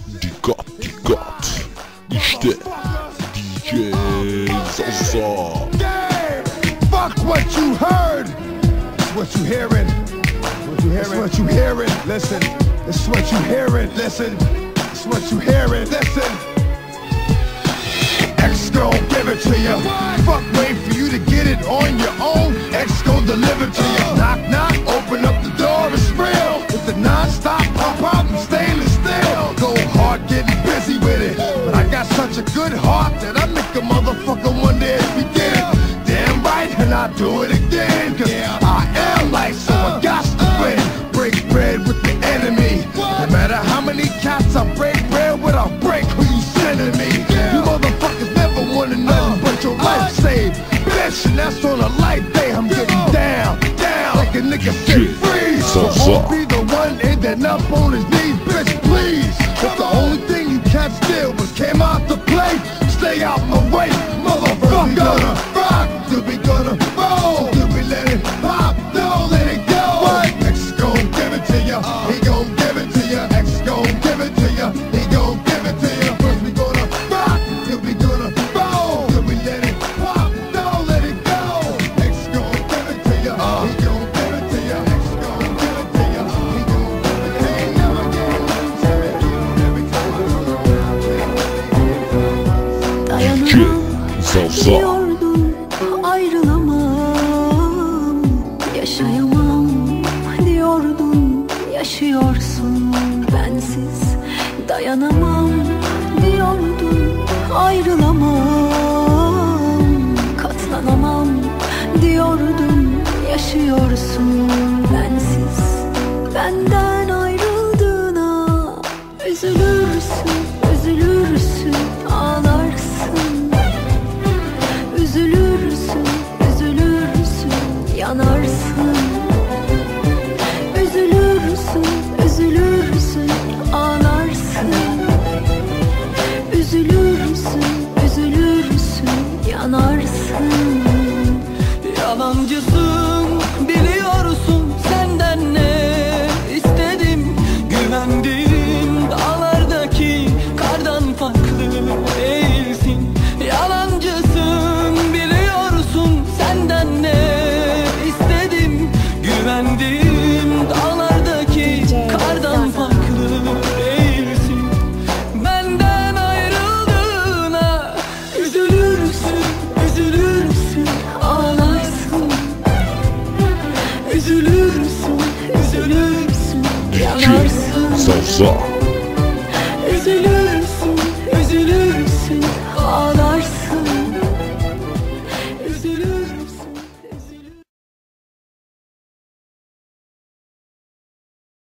Dikkat dikkat. İşte DJ Zaza. Fuck what you heard. It's what you hearing. It's what you hearing. Listen. It's what you hearing. Listen. It's what you hearing. Listen. X gon' give it to you. Fuck, wait for you to get it on your own. X gon' deliver to you. Knock knock. Open up the door. It's real. It's the non-stop pop out and stainless steel. Go hard, getting busy with it. But I got such a good heart that I make a motherfucker one day begin. Damn right, and I do it again. Cause I am like, so I got to win. Break bread with the enemy. No matter how many cats I break bread with, I'll break who you sending me. You motherfuckers never wanted nothing but your life saved. Bitch, and that's on a light day. I'm getting down, like a nigga say freeze. So won't be the one ending up on his knees, bitch, please. If the only thing you can't steal was came out to play, stay out my way, motherfucker. Gonna rock, do we gonna roll? Do we let it pop? No, let it go. What? X gon' give it to ya. He gon' give it to ya. X gon' give it to ya. He gon' give it to ya. First we gonna rock, do we gonna roll? Do we let it pop? No, let it go. X gon' give it to ya. He gon' give it to ya. X gon' give it to ya. He gon' give it to ya. Never again. Every time I look around, Zaza. Diyordum ayrılamam, yaşayamam diyordum, yaşıyorsun bensiz. Dayanamam diyordum ayrılamam, katlanamam diyordum, yaşıyorsun bensiz. Benden ayrıldığına üzülürsün, üzülürsün, ağlarsın. Üzülürsün, üzülürsün, yanarsın. Üzülürsün, üzülürsün, ağlarsın. Üzülürsün, üzülürsün, yanarsın. Yalancısın, biliyorsun, senden ne istedim. Güvendiğim dağlardaki kardan farklı değilsin. Yalancısın, biliyorsun, senden ne istedim. Güvendiğim dağlardaki kardan farklı değilsin. Benden ayrıldığına üzülürsün, üzülürsün, ağlarsın. Üzülürsün, üzülürsün, yanarsın. Zaza. Üzülürsün.